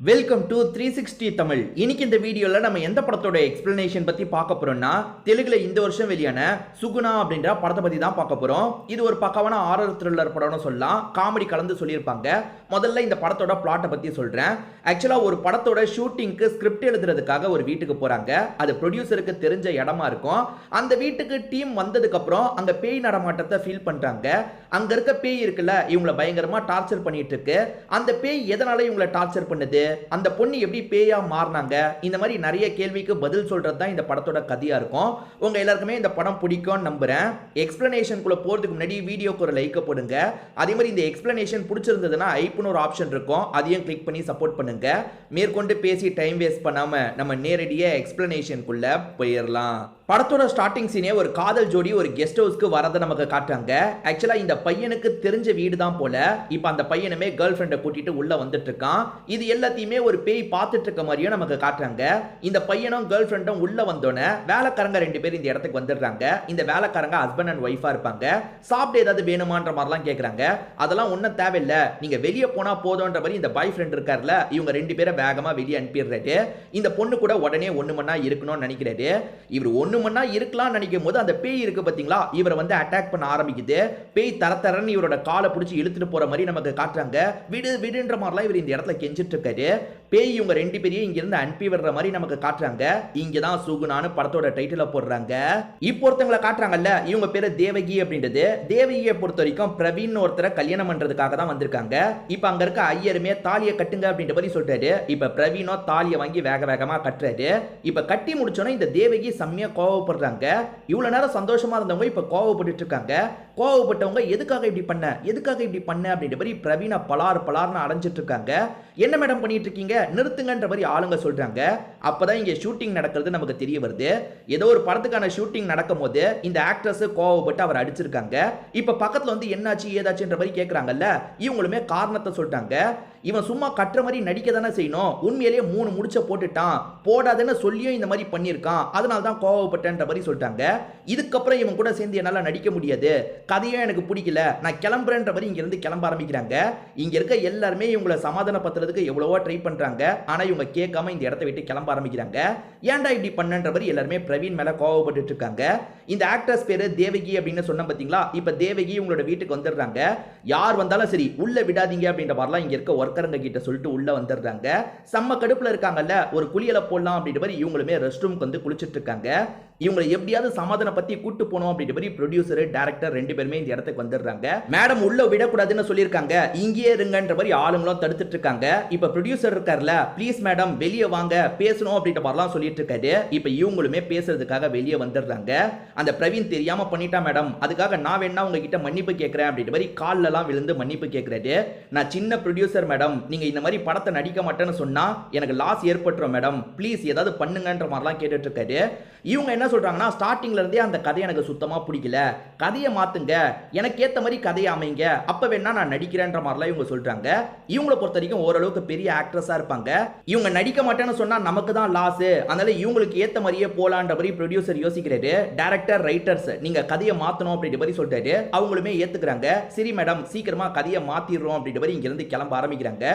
Welcome to 360 Tamil. இன்னைக்கு இந்த வீடியோல நம்ம எந்த படத்தோட எக்ஸ்பிளனேஷன் பத்தி பார்க்க போறோம்னா, தெலுங்குல இந்த வருஷம் வெளியான சுகுணா அப்படின்ற படத்தை பத்தி தான் பார்க்க போறோம். இது ஒரு பக்காவான ஹாரர் த்ரில்லர் படம்னு சொல்லலாம். காமெடி கலந்து சொல்லியிருப்பாங்க. முதல்ல இந்த படத்தோட பிளாட்டை பத்தி சொல்றேன். ஆக்சுவலா ஒரு படத்தோட ஷூட்டிங்க்கு ஸ்கிரிப்ட் எழுதுறதுக்காக ஒரு வீட்டுக்கு போறாங்க. அது ப்ரொடியூசருக்கு தெரிஞ்ச இடமா இருக்கும். அந்த வீட்டுக்கு டீம் வந்ததுக்கு அப்புறம் அங்க பேய் நடமாட்டத்தை ஃபீல் பண்றாங்க. அங்க இருக்க பேய் இருக்குல்ல, இவங்களை பயங்கரமா டார்ச்சர் பண்ணிட்டு இருக்கு. அந்த பேய் எதனால இவங்களை டார்ச்சர் பண்ணுது, அந்த பொண்ணு எப்படி பேயா மாறினாங்க, இந்த மாதிரி நிறைய கேள்விக்கு பதில் சொல்றது தான் இந்த படத்தோட கதையா இருக்கும். உங்க எல்லாருக்குமே இந்த படம் பிடிக்கும்னு நம்புறேன். எக்ஸ்பிளனேஷனுக்குள்ள போறதுக்கு முன்னாடி வீடியோக்கு ஒரு லைக் போடுங்க. அதே மாதிரி இந்த எக்ஸ்பிளனேஷன் பிடிச்சிருந்ததுன்னா ஐப்னு ஒரு ஆப்ஷன் இருக்கும், அதையும் கிளிக் பண்ணி சப்போர்ட் பண்ணுங்க. மேற்கொண்டு பேசி டைம் வேஸ்ட் பண்ணாம நம்ம நேரடியா எக்ஸ்பிளனேஷனுக்குள்ள போயிடலாம். படத்தோட ஸ்டார்டிங் சீனே ஒரு காதல் ஜோடி ஒரு கெஸ்ட் ஹவுஸ்க்கு வரதை நமக்கு காட்டுறாங்க. ஆக்சுவலா இந்த பையனுக்கு தெரிஞ்ச வீடு தான் போல. இப்போ அந்த பையனுமே கேர்ள் ஃப்ரெண்டை கூட்டிட்டு உள்ள வந்துட்டு இருக்கான். இது எல்லாத்தையுமே ஒரு பேய் பார்த்துட்டு இருக்க மாதிரியும் நமக்கு காட்டுறாங்க. இந்த பையனும் கேர்ள் ஃப்ரெண்டும் உள்ள வந்தோடனே வேலைக்காரங்க 2 பேர் இந்த இடத்துக்கு வந்துடுறாங்க. இந்த வேலைக்காரங்க ஹஸ்பண்ட் அண்ட் ஒய்ஃபா இருப்பாங்க. சாப்பிட்டு ஏதாவது வேணுமான்ற மாதிரிலாம் கேட்குறாங்க. அதெல்லாம் ஒன்றும் தேவையில்லை, நீங்க வெளியே போனா போதும்ன்ற மாதிரி இந்த பாய் ஃப்ரெண்ட் இருக்கார்ல, இவங்க 2 பேரை வேகமா வெளியே அனுப்பிடுறாரு. இந்த பொண்ணு கூட உடனே 1 மணி நேரம் இருக்கணும்னு நினைக்கிறாரு. இவர் 1 மணி நேரம் இருக்கலாம் நினைக்கும் போது அந்த பேய் இருக்கு பாத்தீங்களா, இவரை வந்து அட்டாக் பண்ண ஆரம்பிக்குது. பேய் தரன்னு இவரோட காலை பிடிச்சி இழுத்துட்டு போற மாதிரி நமக்கு காட்டுறாங்க. விடு விடுன்ற மாதிரிலாம் இவர் இந்த இடத்துல கெஞ்சிட்டு இருக்காரு. பேய் இவங்க 2 பேரையும் இங்க இருந்து அனுப்பி விடுற மாதிரி நமக்கு காட்டுறாங்க. இங்கதான் சுகுணான்னு படத்தோட டைட்டில போடுறாங்க. இப்போ ஒருத்தங்களை காட்டுறாங்கல்ல, இவங்க பேரு தேவகி அப்படின்றது. தேவகியை பொறுத்த வரைக்கும் பிரவீன் ஒருத்தரை கல்யாணம் பண்றதுக்காக தான் வந்திருக்காங்க. இப்ப அங்க இருக்க ஐயருமே தாலியை கட்டுங்க அப்படின்ற மாதிரி சொல்றாரு. இப்ப பிரவீனோ தாலியை வாங்கி வேக வேகமா கட்டுறாரு. இப்ப கட்டி முடிச்சோன்னா இந்த தேவகி செம்மையா கோவப்படுறாங்க. இவ்வளவு நேரம் சந்தோஷமா இருந்தவங்க இப்ப கோவப்பட்டு இருக்காங்க. கோவப்பட்டவங்க எதுக்காக இப்படி பண்ண அப்படின்ற மாதிரி பிரவீனை பலார்னு அடைஞ்சிட்டு இருக்காங்க. என்ன மேடம் பண்ணிட்டு இருக்கீங்க, நிறுத்துங்கன்ற மாதிரி ஆளுங்க சொல்றாங்க. அப்பதான் இங்க ஷூட்டிங் நடக்கிறது நமக்கு தெரிய வருது. ஏதோ ஒரு படத்துக்கான ஷூட்டிங் நடக்கும் போது இந்த ஆக்ட்ரஸ் கோவப்பட்டு அவர் அடிச்சிருக்காங்க. இப்ப பக்கத்துல வந்து என்னாச்சு ஏதாச்சுன்ற மாதிரி கேட்கறாங்கல்ல, இவங்களுமே காரணத்தை சொல்லிட்டாங்க. இவன் சும்மா கட்டுற மாதிரி நடிக்க தானே செய்யணும், உண்மையிலேயே 3 முடிச்ச போட்டுட்டான், போடாதுன்னு சொல்லியும் இந்த மாதிரி பண்ணியிருக்கான், அதனால தான் கோவப்பட்டேன்ற மாதிரி சொல்லிட்டாங்க. இதுக்கப்புறம் இவன் கூட சேர்ந்து என்னால் நடிக்க முடியாது, கதையும் எனக்கு பிடிக்கல, நான் கிளம்புறேன்ற மாதிரி இங்கிருந்து கிளம்ப ஆரம்பிக்கிறாங்க. இங்க இருக்க எல்லாருமே இவங்களை சமாதானப்படுத்துறதுக்கு எவ்வளவோ ட்ரை பண்றாங்க. ஆனா இவங்க கேட்காம இந்த இடத்தை விட்டு கிளம்ப ஆரம்பிக்கிறாங்க. ஏன்டா இப்படி பண்ணன்ற மாதிரி எல்லாருமே பிரவீன் மேல கோவப்பட்டு இருக்காங்க. இந்த ஆக்ட்ரஸ் பேரு தேவகி அப்படின்னு சொன்ன பாத்தீங்களா, இப்ப தேவகி உங்களோட வீட்டுக்கு வந்துடுறாங்க. யார் வந்தாலும் சரி உள்ள விடாதீங்க அப்படின்ற மாதிரிலாம் இங்க இருக்க ஒர்க்கருங்க கிட்ட சொல்லிட்டு உள்ள வந்துடுறாங்க. செம்ம கடுப்புல இருக்காங்கல்ல, ஒரு குளியல போடலாம் அப்படின்ற மாதிரி இவங்களுமே ரெஸ்ட் ரூம்க்கு வந்து குளிச்சிட்டு இருக்காங்க. இவங்களை எப்படியாவது சமாதான பத்தி கூட்டு போனோம் அப்படின்ற மாதிரி ப்ரொடியூசர் டைரக்டர் 2 பேருமே இந்த இடத்துக்கு வந்துடுறாங்க. மேடம் உள்ள விடக்கூடாதுன்னு சொல்லியிருக்காங்க, இங்கேயே இருங்கன்ற மாதிரி ஆளுங்களும் தடுத்துட்டு இருக்காங்க. இப்ப ப்ரொடியூசர் இருக்கார்ல, ப்ளீஸ் மேடம் வெளியே வாங்க பேசணும் அப்படின்ற மாதிரிலாம் சொல்லிட்டு இருக்காரு. இப்ப இவங்களுமே பேசுறதுக்காக வெளியே வந்துடுறாங்க. அந்த பிரவீன் தெரியாம பண்ணிட்டா மேடம், அதுக்காக நான் வேணா உங்ககிட்ட மன்னிப்பு கேட்கிறேன் அப்படின்ற மாதிரி கால்ல எல்லாம் விழுந்து மன்னிப்பு கேட்கிறாரு. நான் சின்ன ப்ரொடியூசர் மேடம், நீங்க இந்த மாதிரி படத்தை நடிக்க மாட்டேன்னு சொன்னா எனக்கு லாஸ் ஏற்பட்டுரும் மேடம், ப்ளீஸ் ஏதாவது பண்ணுங்கன்ற மாதிரிலாம் கேட்டுட்டு இருக்காரு. இவங்க என்ன சொல்றாங்கன்னா, ஸ்டார்டிங்ல இருந்தே அந்த கதை எனக்கு சுத்தமா பிடிக்கல, கதையை மாத்துங்க, எனக்கு ஏத்த மாதிரி கதையை அமைங்க, அப்ப வேணா நான் நடிக்கிறேன்ற மாதிரிலாம் இவங்க சொல்றாங்க. இவங்களை பொறுத்த வரைக்கும் ஓரளவுக்கு பெரிய ஆக்ட்ரஸா இருப்பாங்க. இவங்க நடிக்க மாட்டேன்னு சொன்னா நமக்கு தான் லாஸ், அதனால இவங்களுக்கு ஏத்த மாதிரியே போலான்ற மாதிரி ப்ரொடியூசர் யோசிக்கிறாரு. டைரக்டர் ரைட்டர்ஸ் நீங்க கதையை மாத்தணும் அப்படின்ற மாதிரி சொல்றாரு. அவங்களுமே ஏத்துக்கிறாங்க. சரி மேடம் சீக்கிரமா கதையை மாத்திடுறோம் அப்படின்ற மாதிரி இங்க இருந்து கிளம்ப ஆரம்பிக்கிறாங்க.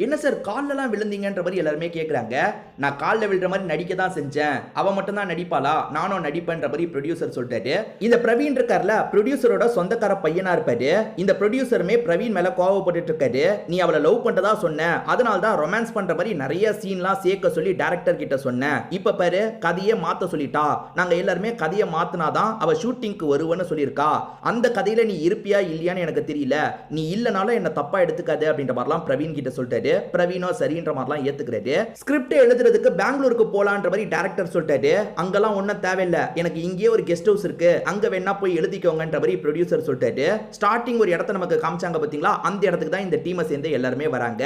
என்ன சார் கால்ல எல்லாம் விழுந்தீங்கன்ற மாதிரி எல்லாருமே கேட்கறாங்க. நான் கால்ல விழுற மாதிரி நடிக்க தான் செஞ்சேன், அவ மட்டும் தான் நடிப்பாளா, நானும் நடிப்பேன்ற மாதிரி ப்ரொடியூசர் சொல்றாரு. இந்த பிரவீன் இருக்கார்ல, ப்ரொடியூசரோட சொந்தக்கார பையனா இருப்பாரு. இந்த ப்ரொடியூசருமே பிரவீன் மேல கோவப்பட்டு இருக்காரு. நீ அவளை லவ் பண்றதா சொன்ன, அதனால தான் ரொமான்ஸ் பண்ற மாதிரி நிறைய சீன்லாம் சேர்க்க சொல்லி டைரக்டர் கிட்ட சொன்னேன். இப்ப பாரு கதையை மாத்த சொல்லிட்டா, நாங்க எல்லாருமே கதையை மாத்தினாதான் அவ ஷூட்டிங்க்கு வருவன்னு சொல்லியிருக்கா. அந்த கதையில நீ இருப்பியா இல்லையான்னு எனக்கு தெரியல, நீ இல்லனாலும் என்ன தப்பா எடுத்துக்காது அப்படின்ற மாதிரிலாம் பிரவீன் கிட்ட சொல்லிட்டாரு. பிரவீனோ சரின்ற மாதிரிலாம் ஏத்துக்கிறாரு. ஸ்கிரிப்ட் எழுதுறதுக்கு பெங்களூருக்கு போலான்ற மாதிரி டைரக்டர் சொல்லிட்டாரு. அங்கெல்லாம் ஒன்றும் தேவையில்லை, எனக்கு இங்கேயே ஒரு கெஸ்ட் ஹவுஸ் இருக்கு, அங்க வேணா போய் எழுதிக்கோங்கன்ற மாதிரி ப்ரொடியூசர் சொல்லிட்டாரு. ஸ்டார்டிங் ஒரு இடத்த நமக்கு காமிச்சாங்க பாத்தீங்களா, அந்த இடத்துக்கு தான் இந்த டீமை சேர்ந்து எல்லாருமே வராங்க.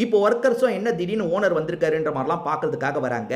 இப்போ ஒர்க்கர்ஸும் என்ன திடீர்னு ஓனர் வந்திருக்காருன்ற மாதிரிலாம் பார்க்கறதுக்காக வராங்க.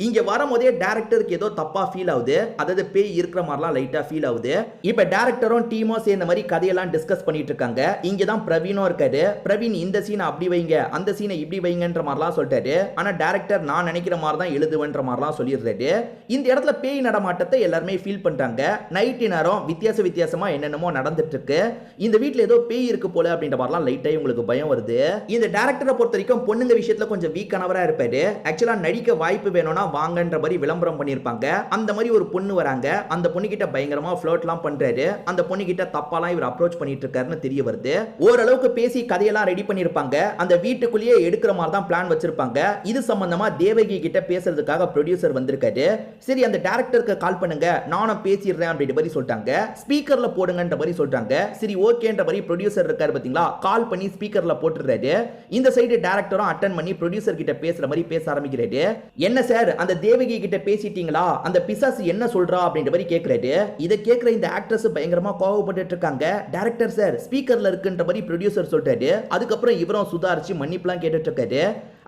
இங்க வரும்போதே டைரக்டருக்கு ஏதோ தப்பா ஃபீல் ஆகுது, அதாவது பேய் இருக்கிற மாதிரிலாம் லைட்டா ஃபீல் ஆகுது. இப்போ டைரக்டரும் டீமும் சேர்ந்த மாதிரி கதையெல்லாம் டிஸ்கஸ் பண்ணிட்டு இருக்காங்க. இங்க தான் பிரவீனும் இருக்காரு. பிரவீன் இந்த சீனை அப்படி வைங்க, அந்த சீனை இப்படி வைங்கன்ற மாதிரிலாம் சொல்லிட்டாரு. ஆனா டைரக்டர் நான் நினைக்கிற மாதிரி தான் எழுதுவேன்ற மாதிரிலாம் சொல்லிடுறாரு. இந்த இடத்துல பேய் நடமாட்டத்தை எல்லாருமே ஃபீல் பண்றாங்க. நைட் நேரம் வித்தியாசமா என்னென்னமோ நடந்துட்டு இருக்கு. இந்த வீட்ல ஏதோ பேய் இருக்கு போல அப்படின்ற மாதிரிலாம் லைட்டா உங்களுக்கு பயம் வருது. இந்த டைரக்டரை பொறுத்த வரைக்கும் பொண்ணுங்க விஷயத்துல கொஞ்சம் வீக்கானவரா இருப்பாரு. ஆக்சுவலா நடிக்க வாய்ப்பு வேணும்னா வாங்கன்ற மாதிரி விளம்பரம் பண்ணிருப்பாங்க. அந்த மாதிரி ஒரு பொண்ணு வராங்க. அந்த பொண்ணு கிட்ட பயங்கரமா ஃப்ளர்ட்லாம் பண்றாரு. அந்த பொண்ணு கிட்ட தப்பாலாம் இவர் அப்ரோச் பண்ணிட்டு இருக்காருன்னு தெரிய வருது. ஓரளவுக்கு பேசி கதையெல்லாம் ரெடி பண்ணிருப்பாங்க. அந்த வீட்டுக்குள்ளேயே எடுக்கிற மாதிரி தான் பிளான் வச்சிருப்பாங்க. இது சம்பந்தமா தேவகி கிட்ட பேசுறதுக்காக ப்ரொடியூசர் வந்திருக்காரு. சரி அந்த டைரக்டருக்கு கால் பண்ணுங்க, நானும் பேசிடுறேன் அப்படின்ற மாதிரி சொல்லிட்டாங்க. ஸ்பீக்கர்ல போடுங்கன்ற மாதிரி சொல்றாங்க. சரி ஓகேன்ற மாதிரி ப்ரொடியூசர் இருக்காரு பாத்தீங்களா, கால் பண்ணி ஸ்பீக்கர்ல போட்டுறாரு. இந்த சைடு டைரக்டரும் அட்டெண்ட் பண்ணி ப்ரொடியூசர் கிட்ட பேசுற மாதிரி பேச ஆரம்பிக்கிறாரு. என்ன சார் அந்த தேவகி கிட்ட பேசிட்டீங்களா, அந்த பிசாசு என்ன சொல்றா அப்படின்ற மாதிரி கேக்குறாரு. இத கேக்குற இந்த ஆக்ட்ரஸ் பயங்கரமா கோவப்பட்டு இருக்காங்க. டைரக்டர் சார் ஸ்பீக்கர்ல இருக்குன்ற மாதிரி ப்ரொடியூசர் சொல்றாரு. அதுக்கப்புறம் இவரும் சுதாரிச்சு மன்னிப்புலாம் கேட்டுட்டு இருக்காரு.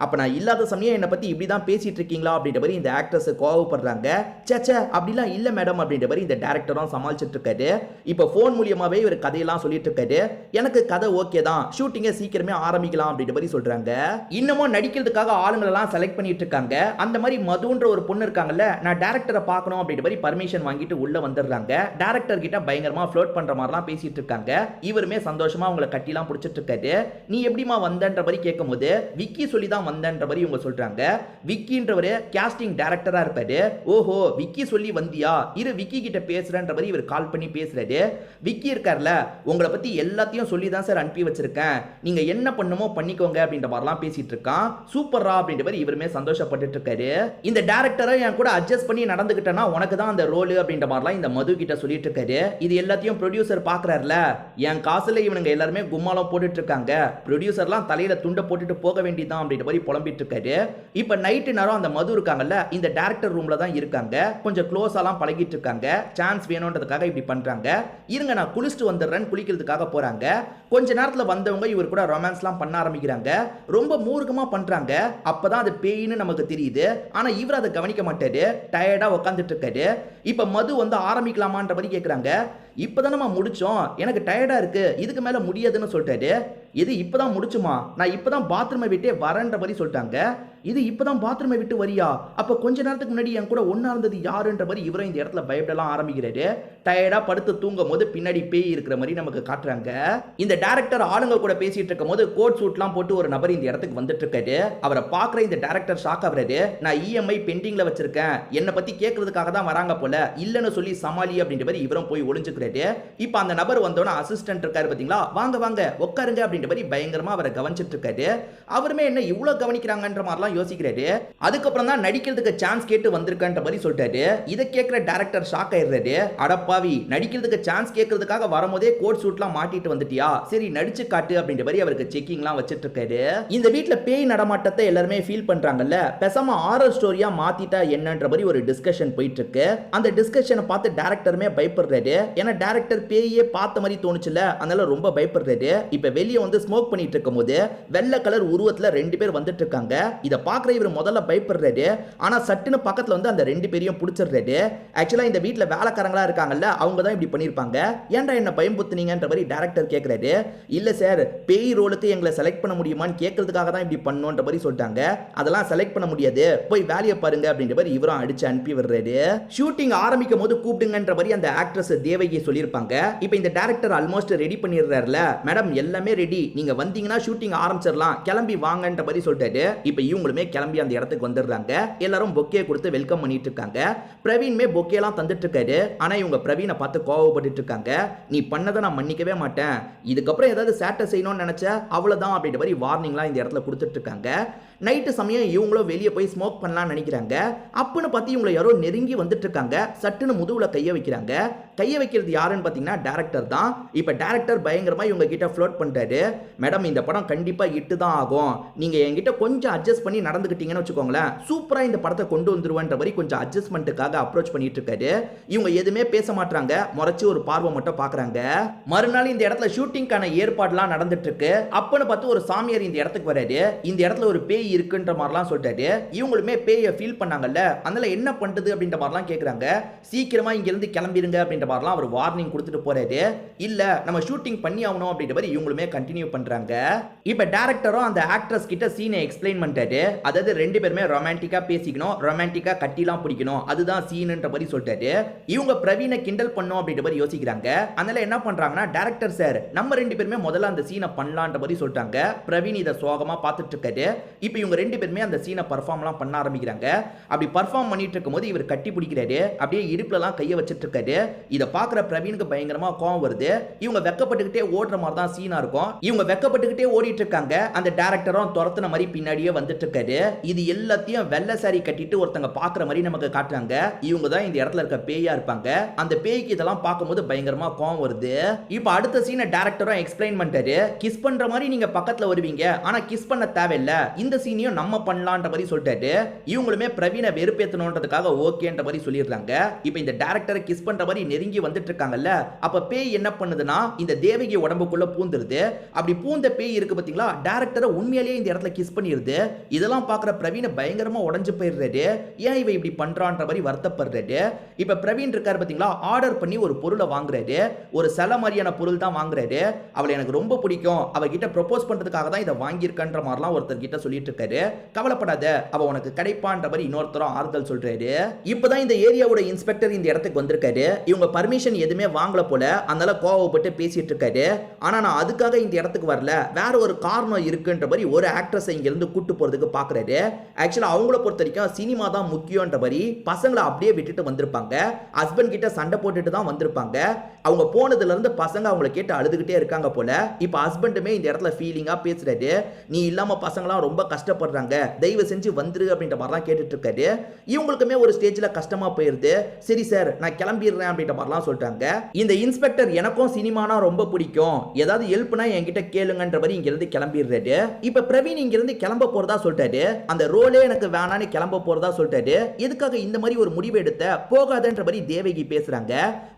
அப்ப நான் இல்லாத சமயம் என்ன பத்தி இப்படிதான் பேசிட்டு இருக்கீங்களா அப்படின்ற மாதிரி இந்த ஆக்ட்ரஸ் கோவப்படுறாங்க. சேச்சே அப்படிலாம் இல்ல மேடம் அப்படின்ற மாதிரி இந்த டைரக்டரும் சமாளிச்சிட்டு இருக்காரு. இப்ப போன் மூலியமாவே இவர் கதையெல்லாம் சொல்லிட்டு இருக்காரு. எனக்கு கதை ஓகே தான், ஷூட்டிங்கை சீக்கிரமே ஆரம்பிக்கலாம் அப்படின்ற மாதிரி சொல்றாங்க. இன்னமும் நடிக்கிறதுக்காக ஆளுங்களெல்லாம் செலக்ட் பண்ணிட்டு இருக்காங்க. அந்த மாதிரி மதுன்ற ஒரு பொண்ணு இருக்காங்கல்ல, நான் டைரக்டரை பார்க்கணும் அப்படின்ற மாதிரி பர்மிஷன் வாங்கிட்டு உள்ள வந்துடுறாங்க. டைரக்டர் கிட்ட பயங்கரமா ஃப்ளோட் பண்ற மாதிரிலாம் பேசிட்டு இருக்காங்க. இவருமே சந்தோஷமா அவங்களை கட்டிலாம் பிடிச்சிட்டு இருக்காரு. நீ எப்படிமா வந்தன்ற மாதிரி கேட்கும்போது விக்கி சொல்லி தான் வந்தன்ற மாதிரி இவங்க சொல்றாங்க. விக்கின்றவரு கேஸ்டிங் டைரக்டரா இருப்பாரு. ஓஹோ விக்கி சொல்லி வந்தியா, இரு விக்கி கிட்ட பேசுறன்ற மாதிரி இவர் கால் பண்ணி பேசுறாரு. விக்கி இருக்கார்ல, உங்களை பத்தி எல்லாத்தையும் சொல்லி தான் சார் அனுப்பி வச்சிருக்கேன், நீங்க என்ன பண்ணுமோ பண்ணிக்கோங்க அப்படின்ற மாதிரிலாம் பேசிட்டு இருக்கான். சூப்பரா அப்படின்ற மாதிரி இவருமே சந்தோஷப்பட்டு இருக்காரு. இந்த டைரக்டரை என் கூட அட்ஜஸ்ட் பண்ணி நடந்துக்கிட்டேன்னா உனக்கு தான் அந்த ரோல் அப்படின்ற மாதிரிலாம் இந்த மது கிட்ட சொல்லிட்டு இருக்காரு. இது எல்லாத்தையும் ப்ரொடியூசர் பாக்குறாருல, என் காசுல இவனுங்க எல்லாருமே கும்மாலம் போட்டுட்டு இருக்காங்க, ப்ரொடியூசர்லாம் தலையில துண்டை போட்டுட்டு போக வேண்டியதான் அப்படின்ற மாதிரி புலம்பிட்டு இருக்காரு. இப்ப நைட்டு நேரம் அந்த மது இருக்காங்கல்ல, இந்த டைரக்டர் ரூம்ல தான் இருக்காங்க. கொஞ்சம் க்ளோஸாலாம் பழகிட்டு இருக்காங்க. சான்ஸ் வேணும்ன்றதுக்காக இப்படி பண்றாங்க. இருங்க நான் குளிச்சுட்டு வந்துடுறேன்னு குளிக்கிறதுக்காக போறாங்க. கொஞ்ச நேரத்துல வந்தவங்க இவர் கூட ரொமான்ஸ்லாம் பண்ண ஆரம்பிக்கிறாங்க. ரொம்ப மூர்க்கமா பண்றாங்க. அப்பதான் அது பேயின்னு நமக்கு தெரியுது. ஆனா இவர் அதை கவனிக்க மாட்டாரு. டயர்டா உட்காந்துட்டு இருக்காரு. இப்ப மது வந்து ஆரம்பிக்கலாமான்ற மாதிரி கேட்கறாங்க. இப்பதான் நம்ம முடிச்சோம், எனக்கு டயர்டா இருக்கு, இதுக்கு மேல முடியாதுன்னு சொல்லிட்டாரு. இது இப்பதான் முடிச்சுமா, நான் இப்பதான் பாத்ரூமை விட்டே வரேன்ற மாதிரி சொல்லிட்டாங்க. இது இப்பதான் பாத்ரூமை விட்டு வரியா, அப்ப கொஞ்ச நேரத்துக்கு முன்னாடி என் கூட ஒன்னா இருந்தது யாருன்ற மாதிரி இவரும் இந்த இடத்துல பயப்படலாம் ஆரம்பிக்கிறாரு. டயர்டா படுத்து தூங்கும் போது பின்னாடி பேய் இருக்கிற மாதிரி நமக்கு காட்டுறாங்க. இந்த டைரக்டர் ஆளுங்க கூட பேசிட்டு இருக்கும் போது கோட் சூட்லாம் போட்டு ஒரு நபர் இந்த இடத்துக்கு வந்துட்டு இருக்காரு. அவரை பார்க்குற இந்த டைரக்டர் ஷாக் ஆகுறாரு. நான் இஎம்ஐ பெண்டிங்ல வச்சிருக்கேன், என்னை பத்தி கேட்கறதுக்காக தான் வராங்க போல, இல்லன்னு சொல்லி சமாளி அப்படின்ற மாதிரி இவரும் போய் ஒளிஞ்சுக்கிறாரு. இப்ப அந்த நபர் வந்தோன்னா அசிஸ்டன்ட் இருக்காரு பாத்தீங்களா, வாங்க வாங்க உட்காருங்க அப்படின்ற மாதிரி பயங்கரமா அவரை கவனிச்சிட்டு இருக்காரு. அவருமே என்ன இவ்வளவு கவனிக்கிறாங்கன்ற மாதிரிலாம் யோசிக்கிறாரு. அதுக்கப்புறம் தான் நடிக்கிறதுக்கு சான்ஸ் கேட்டு வந்திருக்கன்ற மாதிரி சொல்லிட்டாரு. இதை கேட்கிற டைரக்டர் ஷாக் ஆயிடுறாரு. அடப்பாவி, நடிக்கிறதுக்கு சான்ஸ் கேட்கறதுக்காக வரும்போதே கோட் சூட்லாம் மாட்டிட்டு வந்துட்டியா, சரி நடிச்சு காட்டு அப்படின்ற மாதிரி அவருக்கு செக்கிங்லாம் வச்சிட்டு இருக்காரு. இந்த வீட்ல பேய் நடமாட்டத்தை எல்லாருமே ஃபீல் பண்றாங்கல்ல, பேசாம ஹாரர் ஸ்டோரியா மாத்திட்டா என்னன்ற மாதிரி ஒரு டிஸ்கஷன் போயிட்டு இருக்கு. அந்த டிஸ்கஷனை பார்த்து டைரக்டருமே பயப்படுறாரு. ஏன்னா டைரக்டர் பேயே பார்த்த மாதிரி தோணுச்சுல, அதனால ரொம்ப பயப்படுறாரு. இப்ப வெளியே வந்து ஸ்மோக் பண்ணிட்டு இருக்கும் போது வெள்ளை கலர் உருவத்துல 2 பேர் வந்துட்டு இருக்காங்க. இத பாக்குற இவர் முதல்ல பயப்படுறாரு. ஆனா சட்டுன்னு பக்கத்துல வந்து அந்த 2 பேரையும் பிடிச்சிடுறாரு. ஆக்சுவலா இந்த வீட்ல வேலைக்காரங்களா இருக்காங்கல்ல, அவங்க தான் இப்படி பண்ணிருப்பாங்க. ஏன்டா என்ன பயம்புத்துனீங்கன்ற மாதிரி டைரக்டர் கேக்குறாரு. இல்ல சார், பேய் ரோலுக்கு எங்களை செலக்ட் பண்ண முடியுமான்னு கேட்கறதுக்காக தான் இப்படி பண்ணோன்ற மாதிரி சொல்லிட்டாங்க. அதெல்லாம் செலக்ட் பண்ண முடியாது, போய் வேலையை பாருங்க அப்படின்ற மாதிரி இவரும் அடிச்சு அனுப்பி விடுறாரு. ஷூட்டிங் ஆரம்பிக்கும் போது கூப்பிடுங்கன்ற மாதிரி அந்த ஆக்ட்ரஸ் தேவகி சொல்லியிருப்பாங்க. இப்போ இந்த டைரக்டர் ஆல்மோஸ்ட் ரெடி பண்ணிடுறாருல, மேடம் எல்லாமே ரெடி, நீங்க வந்தீங்கன்னா ஷூட்டிங் ஆரம்பிச்சிடலாம், கிளம்பி வாங்கன்ற மாதிரி சொல்லிட்டாரு. இப்போ இவங்களுமே கிளம்பி அந்த இடத்துக்கு வந்துடுறாங்க. எல்லாரும் பொக்கே கொடுத்து வெல்கம் பண்ணிட்டு இருக்காங்க. பிரவீன்மே பொக்கேலாம் தந்துட்டு இருக்காரு. ஆனா இவங்க பிரவீனை பார்த்து கோவப்பட்டு இருக்காங்க. நீ பண்ணதை நான் மன்னிக்கவே மாட்டேன், இதுக்கப்புறம் ஏதாவது சேட்டை செய்யணும்னு நினைச்ச அவ்வளவுதான் அப்படின்ற மாதிரி வார்னிங்லாம் இந்த இடத்துல கொடுத்துட்டு இருக்காங்க. நைட்டு சமயம் இவங்களும் வெளியே போய் ஸ்மோக் பண்ணலாம்னு நினைக்கிறாங்க. அப்பன்னு பார்த்து இவங்களை யாரோ நெருங்கி வந்துட்டு இருக்காங்க. சட்டுன்னு முதுகுல கையை வைக்கிறாங்க. கையை வைக்கிறது யாருன்னு பார்த்தீங்கன்னா டைரக்டர் தான். இப்போ டைரக்டர் பயங்கரமா இவங்க கிட்ட ஃப்ளோட் பண்ணிட்டாரு. மேடம் இந்த படம் கண்டிப்பா இட்டு தான் ஆகும், நீங்க என்கிட்ட கொஞ்சம் அட்ஜஸ்ட் பண்ணி நடந்துக்கிட்டீங்கன்னு வச்சுக்கோங்களேன், சூப்பரா இந்த படத்தை கொண்டு வந்துருவேன்ற மாதிரி கொஞ்சம் அட்ஜஸ்ட்மெண்ட்டுக்காக அப்ரோச் பண்ணிட்டு இருக்காரு. இவங்க எதுவுமே பேச மாட்டாங்க, முறைச்சு ஒரு பார்வை மட்டும் பாக்குறாங்க. மறுநாள் இந்த இடத்துல ஷூட்டிங்கான ஏற்பாடுலாம் நடந்துட்டு இருக்கு. அப்பன்னு பார்த்து ஒரு சாமியார் இந்த இடத்துக்கு வராரு. இந்த இடத்துல ஒரு பேய் இருக்குன்ற மாதிரிலாம் சொல்லிட்டாரு. இவங்களுமே பேயை ஃபீல் பண்ணாங்கல்ல, அதனால என்ன பண்றது அப்படின்ற மாதிரிலாம் கேட்குறாங்க. சீக்கிரமா இங்க இருந்து கிளம்பிருங்க அப்படின்ற மாதிரிலாம் அவர் வார்னிங் கொடுத்துட்டு போறாரு. இல்ல நம்ம ஷூட்டிங் பண்ணி ஆகணும் அப்படின்ற மாதிரி இவங்களுமே கண்டினியூ பண்றாங்க. இப்ப டைரக்டரும் அந்த ஆக்ட்ரஸ் கிட்ட சீனை எக்ஸ்பிளைன் பண்ணிட்டாரு. அதாவது ரெண்டு பேருமே ரொமான்டிக்கா பேசிக்கணும், ரொமான்டிக்கா கட்டிலாம் பிடிக்கணும், அதுதான் சீன்ன்ற மாதிரி சொல்லிட்டாரு. இவங்க பிரவீனை கிண்டல் பண்ணும் அப்படின்ற மாதிரி யோசிக்கிறாங்க. அதனால என்ன பண்றாங்கன்னா, டைரக்டர் சார் நம்ம ரெண்டு பேருமே முதல்ல அந்த சீனை பண்ணலான்ற மாதிரி சொல்லிட்டாங்க. பிரவீன் இதை சோகமா பார்த்துட்டு இருக்காரு. இப்போ இவங்க ரெண்டு பேருமே அந்த சீனை பர்ஃபார்ம்லாம் பண்ண ஆரம்பிக்கிறாங்க. அப்படி பர்ஃபார்ம் பண்ணிட்டு இருக்கும்போது இவர் கட்டி பிடிக்கிறாரு. அப்படியே இடுப்புலலாம் கையை வச்சிட்டு இருக்காரு. இதை பார்க்குற பிரவீனுக்கு பயங்கரமா கோவம் வருது. இவங்க வெக்கப்பட்டுக்கிட்டே ஓடுற மாதிரி தான் சீனா இருக்கும். இவங்க வெக்கப்பட்டுக்கிட்டே ஓடிட்டு இருக்காங்க. அந்த டைரக்டரும் துரத்துன மாதிரி பின்னாடியே வந்துட்டு இருக்காரு. இது எல்லாத்தையும் வெள்ளை சாரி கட்டிட்டு ஒருத்தங்க பார்க்குற மாதிரி நமக்கு காட்டுறாங்க. இவங்க தான் இந்த இடத்துல இருக்க பேயா இருப்பாங்க. அந்த பேய்க்கு இதெல்லாம் பார்க்கும்போது பயங்கரமா கோவம் வருது. இப்போ அடுத்த சீனை டைரக்டரும் எக்ஸ்பிளைன் பண்ணிட்டாரு. கிஸ் பண்ற மாதிரி நீங்க பக்கத்துல வருவீங்க, ஆனா கிஸ் பண்ண தேவையில்ல, இந்த சீனையும் நம்ம பண்ணலான்ற மாதிரி சொல்லிட்டாரு. இவங்களுமே பிரவீனை வெறுப்பேத்தணுன்றதுக்காக ஓகேன்ற மாதிரி சொல்லிடுறாங்க. இப்போ இந்த டைரக்டரை கிஸ் பண்ற மாதிரி நெருங்கி வந்துட்டு இருக்காங்கல்ல, அப்ப பேய் என்ன பண்ணுதுன்னா இந்த தேவகி உடம்புக்குள்ள பூந்துருது. அப்படி பூந்த பேய் இருக்கு பாத்தீங்களா, டைரக்டரை உண்மையிலேயே இந்த இடத்துல கிஸ் பண்ணிருது. இதெல்லாம் பார்க்குற பிரவீனை பயங்கரமா உடஞ்சு போயிடுறாரு. ஏன் இவ இப்படி பண்றான்ற மாதிரி வருத்தப்படுறாரு. இப்ப பிரவீன் இருக்காரு பாத்தீங்களா, ஆர்டர் பண்ணி ஒரு பொருளை வாங்குறாரு. ஒரு சில மாதிரியான பொருள் தான் வாங்குறாரு. அவளை எனக்கு ரொம்ப பிடிக்கும், அவகிட்ட ப்ரொபோஸ் பண்றதுக்காக தான் இதை வாங்கியிருக்கன்ற மாதிரிலாம் ஒருத்தர் கிட்ட சொல்லிட்டு இருக்காரு. கவலைப்படாத, அவ உனக்கு கிடைப்பான்ற மாதிரி இன்னொருத்தரும் ஆறுதல் சொல்றாரு. இப்பதான் இந்த ஏரியாவோட இன்ஸ்பெக்டர் இந்த இடத்துக்கு வந்திருக்காரு. இவங்க பர்மிஷன் எதுவுமே வாங்கல போல, அதனால கோவப்பட்டு பேசிட்டு இருக்காரு. ஆனா நான் அதுக்காக இந்த இடத்துக்கு வரல, வேற ஒரு காரணம் இருக்குன்ற மாதிரி ஒரு ஆக்ட்ரஸ் இங்க இருந்து கூட்டு போறதுக்கு பாக்குறாரு. ஆக்சுவலா அவங்கள பொறுத்த வரைக்கும் சினிமா தான் முக்கியன்ற மாதிரி பசங்களை அப்படியே விட்டுட்டு வந்திருப்பாங்க. ஹஸ்பண்ட் கிட்ட சண்டை போட்டுட்டு தான் வந்திருப்பாங்க. அவங்க போனதுல இருந்து பசங்க அவங்கள கேட்டு அழுதுகிட்டே இருக்காங்க போல. இப்ப ஹஸ்பண்டுமே இந்த இடத்துல ஃபீலிங்கா பேசுறாரு. நீ இல்லாம பசங்களாம் ரொம்ப கஷ்டப்படுறாங்க, தயவு செஞ்சு வந்துரு அப்படின்ற மாதிரிலாம் கேட்டுட்டு இருக்காரு. இவங்களுக்குமே ஒரு ஸ்டேஜ்ல கஷ்டமா போயிருது. சரி சார் நான் கிளம்பிடுறேன் அப்படின்ற மாதிரிலாம் சொல்றாங்க. இந்த இன்ஸ்பெக்டர் எனக்கும் சினிமானா ரொம்ப பிடிக்கும், ஏதாவது ஹெல்ப்னா என்கிட்ட கேளுங்கன்ற மாதிரி இங்க இருந்து கிளம்பிடுறாரு. இப்ப பிரவீன் இங்க இருந்து கிளம்ப போறதா சொல்லிட்டாரு. அந்த ரோலே எனக்கு வேணான்னு கிளம்ப போறதா சொல்லிட்டாரு. எதுக்காக இந்த மாதிரி ஒரு முடிவு எடுத்த, போகாதன்ற மாதிரி தேவகி பேசுறாங்க.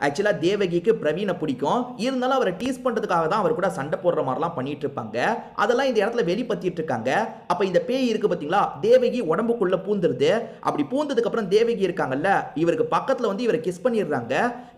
ஆக்சுவலா தேவகிக்கு பிரவீனை பிடிக்கும், இருந்தாலும் அவரை டீஸ் பண்றதுக்காக தான் அவர் கூட சண்டை போடுற மாதிரிலாம் பண்ணிட்டு இருப்பாங்க. அதெல்லாம் இந்த இடத்துல வெளிப்படுத்திட்டு இருக்காங்க. அப்ப இந்த பேய் இருக்கு பாத்தீங்களா, தேவகி உடம்புக்குள்ள பூந்துருது. அப்படி பூந்ததுக்கு அப்புறம் தேவகி இருக்காங்கல்ல, இவருக்கு பக்கத்துல வந்து இவரை கிஸ் பண்ணிடுறாங்க.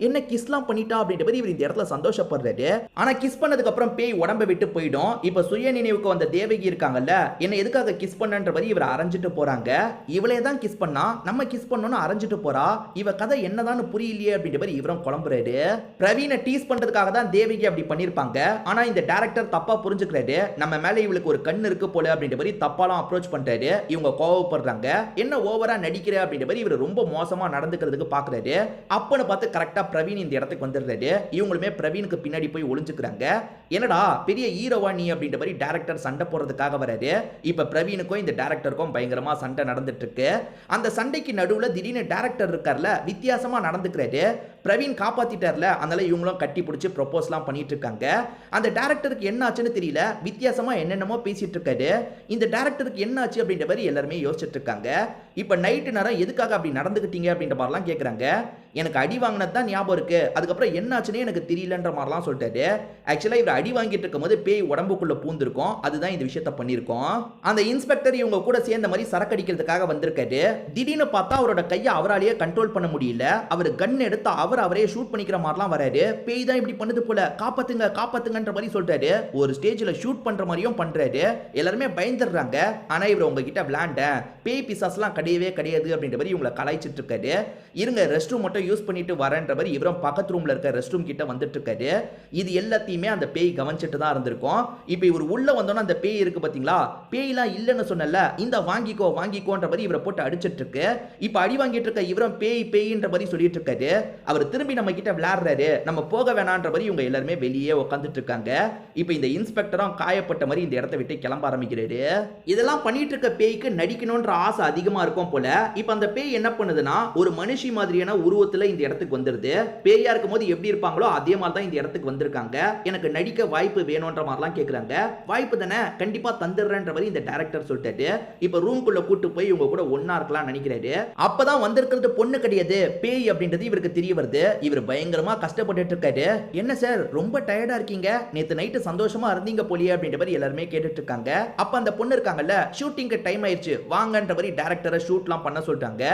என்ன கிஸ்லாம் பண்ணிட்டா அப்படின்ற மாதிரி இவர் இந்த இடத்துல சந்தோஷப்படுறாரு. ஆனா கிஸ் பண்ணதுக்கு அப்புறம் பேய் உடம்பை விட்டு போயிடும். இப்ப சுய நினைவுக்கு வந்த தேவகி இருக்காங்கல்ல, என்ன எதுக்காக கிஸ் பண்ணன்ற மாதிரி இவர் அரைஞ்சிட்டு போறாங்க. இவளே தான் கிஸ் பண்ணா, நம்ம கிஸ் பண்ணோம்னு அரைஞ்சிட்டு போறா, இவ கதை என்னதான்னு புரியலையே அப்படின்ற மாதிரி இவரும் குழம்புறாரு. பிரவீனை டீஸ் பண்றதுக்காக தான் தேவகி அப்படி பண்ணிருப்பாங்க. ஆனா இந்த டைரக்டர் தப்பா புரிஞ்சுக்கிறாரு. நம்ம மேல இவளுக்கு ஒரு கண்ணு இருக்கு போல அப்படின்ற மாதிரி தப்பாலாம் அப்ரோச் பண்றாரு. இவங்க கோவப்படுறாங்க. என்ன ஓவரா நடிக்கிற அப்படின்ற மாதிரி இவர் ரொம்ப மோசமா நடந்துக்கிறதுக்கு பாக்குறாரு. அப்பன்னு பார்த்து கரெக்டா பிரவீன் இந்த இடத்துக்கு வந்துடுறாரு. இவங்களுமே பிரவீனுக்கு பின்னாடி போய் ஒளிஞ்சுக்கிறாங்க. என்னடா பெரிய ஹீரோவா நீ அப்படின்ற மாதிரி டைரக்டர் சண்டை போடுறதுக்காக வராரு. இப்ப பிரவீனுக்கும் இந்த டைரக்டருக்கும் பயங்கரமா சண்டை நடந்துட்டு இருக்கு. அந்த சண்டைக்கு நடுவுல திடீர்னு டைரக்டர் இருக்கார்ல, வித்தியாசமா நடந்துக்கிறாரு. பிரவீன் காப்பாத்திட்டார்ல, அதனால இவங்களும் கட்டி பிடிச்சி ப்ரொபோஸ்லாம் பண்ணிட்டு இருக்காங்க. அந்த டைரக்டருக்கு என்ன ஆச்சுன்னு தெரியல, வித்தியாசமா என்னென்னமோ பேசிட்டு இருக்காரு. இந்த டைரக்டருக்கு என்ன ஆச்சு அப்படின்ற மாதிரி எல்லாருமே யோசிச்சுட்டு இருக்காங்க. இப்ப நைட்டு நேரம் எதுக்காக அப்படி நடந்துக்கிட்டீங்க அப்படின்ற மாதிரிலாம் கேட்குறாங்க. எனக்கு அடி வாங்கினது தான் ஞாபகம் இருக்கு, அதுக்கப்புறம் என்ன ஆச்சுன்னே எனக்கு தெரியலன்ற மாதிரிலாம் சொல்லிட்டாரு. ஆக்சுவலா இவர் அடி வாங்கிட்டு இருக்கும்போது பேய் உடம்புக்குள்ள பூந்திருக்கும், அதுதான் இந்த விஷயத்த பண்ணியிருக்கோம். அந்த இன்ஸ்பெக்டர் இவங்க கூட சேர்ந்த மாதிரி சரக்கடிக்கிறதுக்காக வந்திருக்காரு. திடீர்னு பார்த்தா அவரோட கையை அவராலேயே கண்ட்ரோல் பண்ண முடியல. அவர் கன் எடுத்து அவரே ஷூட் பண்ணிக்கிற மாதிரிலாம் வராரு. பேய் தான் இப்படி பண்ணுது போல, காப்பாத்துங்க காப்பாத்துங்கன்ற மாதிரி சொல்றாரு. ஒரு ஸ்டேஜ்ல ஷூட் பண்ற மாதிரியும் பண்றாரு. எல்லாருமே பயந்துடுறாங்க. ஆனா இவர் உங்ககிட்ட விளையாண்ட பேய் பிசாஸ்லாம் கிடையவே கிடையாது அப்படின்ற மாதிரி இவங்களை கலாய்ச்சிட்டு இருக்காரு. இருங்க ரெஸ்ட் ரூம் மட்டும் யூஸ் பண்ணிட்டு வரேன்ற மாதிரி இவரும் பக்கத்து ரூம்ல இருக்க ரெஸ்ட் ரூம் கிட்ட வந்துட்டு இருக்காரு. இது எல்லாத்தையுமே அந்த பேய் கவனிச்சிட்டு தான் இருந்திருக்கும். இப்போ இவர் உள்ள வந்தோன்னா அந்த பேய் இருக்கு பாத்தீங்களா, பேய்லாம் இல்லைன்னு சொன்னல, இந்த வாங்கிக்கோ வாங்கிக்கோன்ற மாதிரி இவரை போட்டு அடிச்சிட்டு இருக்கு. இப்போ அடி வாங்கிட்டு இருக்க இவரும் பேய் பேய்ன்ற மாதிரி சொல்லிட்டு இருக்காரு. அவர் திரும்பி நம்ம கிட்ட விளையாடுறாரு, நம்ம போக வேணான்ற மாதிரி இவங்க எல்லாருமே வெளியே உட்காந்துட்டு இருக்காங்க. இப்போ இந்த இன்ஸ்பெக்டரும் காயப்பட்ட மாதிரி இந்த இடத்தை விட்டு கிளம்ப ஆரம்பிக்கிறாரு. இதெல்லாம் பண்ணிட்டு இருக்க பேய்க்கு நடிக்கணும்ன்ற ஆசை அதிகமா இருக்கும் போல. இப்போ அந்த பேய் என்ன பண்ணுதுன்னா, ஒரு மனுஷி மாதிரியான உருவத்துல இந்த இடத்துக்கு வந்துருது. பேயா இருக்கும் போது எப்படி இருப்பாங்களோ அதே மாதிரி தான் இந்த இடத்துக்கு வந்திருக்காங்க. எனக்கு நடிக்க வாய்ப்பு வேணும்ன்ற மாதிரிலாம் கேட்குறாங்க. வாய்ப்பு தானே, கண்டிப்பா தந்துடுறேன்ற மாதிரி இந்த டைரக்டர் சொல்லிட்டாரு. இப்போ ரூம்குள்ள கூட்டு போய் இவங்க கூட ஒன்னா இருக்கலாம் நினைக்கிறாரு. அப்பதான் வந்திருக்கிறது பொண்ணு கிடையாது, பேய் அப்படின்றது இவருக்கு தெரிய வருது. இவர் பயங்கரமா கஷ்டப்பட்டு இருக்காரு. என்ன சார் ரொம்ப டயர்டா இருக்கீங்க, நேத்து நைட்டு சந்தோஷமா இருந்தீங்க போலியே அப்படின்ற மாதிரி எல்லாருமே கேட்டுட்டு இருக்காங்க. அப்ப அந்த பொண்ணு இருக்காங்கல்ல, ஷூட்டிங்க்கு டைம் ஆயிடுச்சு வாங்கன்ற மாதிரி டைரக்டரை ஷூட்லாம் பண்ண சொல்லிட்டாங்க.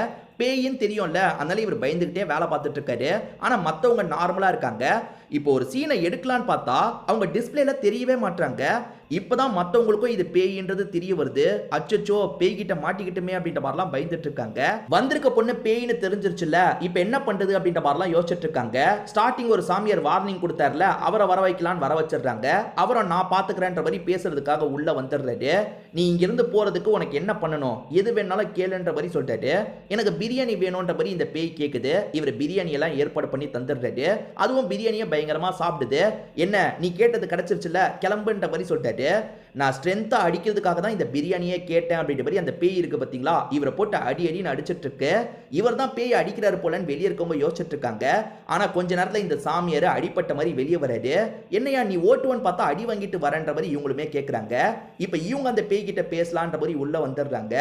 பேயின்னு தெரியும்ல, அதனால இவர் பயந்துகிட்டே வேலை பார்த்துட்டு இருக்காரு. ஆனா மத்தவங்க நார்மலா இருக்காங்க. இப்போ ஒரு சீனை எடுக்கலான்னு பார்த்தா அவங்க டிஸ்பிளேல தெரியவே மாட்டாங்க. இப்பதான் மத்தவங்களுக்கும் இது பேயின்றது தெரிய வருது. அச்சச்சோ பேய்கிட்ட மாட்டிக்கிட்டுமே அப்படின்ற மாதிரிலாம் பயந்துட்டு இருக்காங்க. வந்திருக்க பொண்ணு பேயின்னு தெரிஞ்சிருச்சுல, இப்போ என்ன பண்றது அப்படின்ற மாதிரிலாம் யோசிச்சுட்டு இருக்காங்க. ஸ்டார்டிங் ஒரு சாமியார் வார்னிங் கொடுத்தாருல, அவரை வர வைக்கலான்னு வர வச்சிடுறாங்க. அவரை நான் பாத்துக்கிறேன்ற மாதிரி பேசுறதுக்காக உள்ள வந்துடுறாரு. நீ இங்கிருந்து போறதுக்கு உனக்கு என்ன பண்ணணும், எது வேணாலும் கேளுன்ற மாதிரி சொல்லிட்டாரு. எனக்கு பிரியாணி வேணும்ன்ற மாதிரி இந்த பேய் கேக்குது. இவர் பிரியாணி எல்லாம் ஏற்பாடு பண்ணி தந்துடுறாரு. அதுவும் பிரியாணியை பயங்கரமா சாப்பிடுது. என்ன நீ கேட்டது கிடைச்சிருச்சுல, கிளம்புன்ற மாதிரி சொல்லிட்டாரு. நான் ஸ்ட்ரென்த்தா அடிக்கிறதுக்காக தான் இந்த பிரியாணியே கேட்டேன் அப்படின்ற மாதிரி அந்த பேய் இருக்கு பாத்தீங்களா, இவரை போட்டு அடி அடின்னு அடிச்சிட்டு இருக்கு. இவர் தான் பேய் அடிக்கிறாரு போலன்னு வெளியே இருக்கவங்க யோசிச்சுட்டு இருக்காங்க. ஆனா கொஞ்ச நேரத்துல இந்த சாமியார் அடிப்பட்ட மாதிரி வெளியே வராரு. என்னையா நீ ஓட்டுவன் பார்த்தா அடி வாங்கிட்டு வரன்ற மாதிரி இவங்களுமே கேட்கறாங்க. இப்ப இவங்க அந்த பேய் கிட்ட பேசலான்ற மாதிரி உள்ள வந்துடுறாங்க.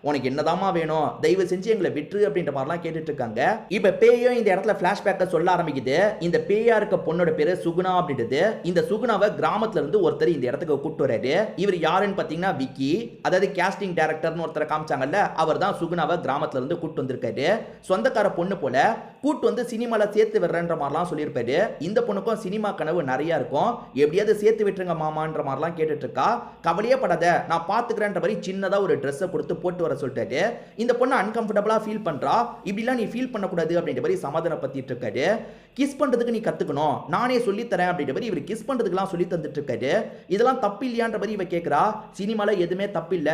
உனக்கு என்னதாமா வேணும், தயவு செஞ்சு எங்களை விட்டுரு அப்படின்ற மாதிரிலாம் கேட்டுட்டு இருக்காங்க. இப்ப பேயும் இந்த இடத்துல பிளாஷ்பேக்க சொல்ல ஆரம்பிக்குது. இந்த பேயா இருக்க பொண்ணோட பேரு சுகுணா அப்படின்றது. இந்த சுகுணாவை கிராமத்துல இருந்து ஒருத்தர் இந்த இடத்துக்கு கூட்டு வராரு. இவர் யாருன்னு பாத்தீங்கன்னா விக்கி, அதாவது கேஸ்டிங் டைரக்டர்னு ஒருத்தரை காமிச்சாங்கல்ல, அவர் தான் சுகுணாவை கிராமத்துல இருந்து கூட்டு வந்திருக்காரு. சொந்தக்கார பொண்ணு போல கூட்டு வந்து சினிமால சேர்த்து விடுறன்ற மாதிரிலாம் சொல்லியிருப்பாரு. இந்த பொண்ணுக்கும் சினிமா கனவு நிறைய இருக்கும். எப்படியாவது சேர்த்து விட்டுருங்க மாமான்ற மாதிரிலாம் கேட்டுட்டு இருக்கா. கவலையே படாத நான் பாத்துக்கிறேன்ற மாதிரி சின்னதா ஒரு ட்ரெஸ்ஸை கொடுத்து போட்டு வர சொல்லிட்டாரு. இந்த பொண்ணு அன்கம்ஃபர்டபுளா ஃபீல் பண்றா. இப்படிலாம் நீ ஃபீல் பண்ணக்கூடாது அப்படின்ற மாதிரி சமாதானப்படுத்திட்டு இருக்காரு. கிஸ் பண்றதுக்கு நீ கத்துக்கணும், நானே சொல்லி தரேன் அப்படின்ற மாதிரி இவர் கிஸ் பண்றதுக்குலாம் சொல்லி தந்துட்டு இருக்காரு. இதெல்லாம் தப்பு இல்லையான்ற மாதிரி இவ கேட்கிறா. சினிமால எதுவுமே தப்பு இல்ல,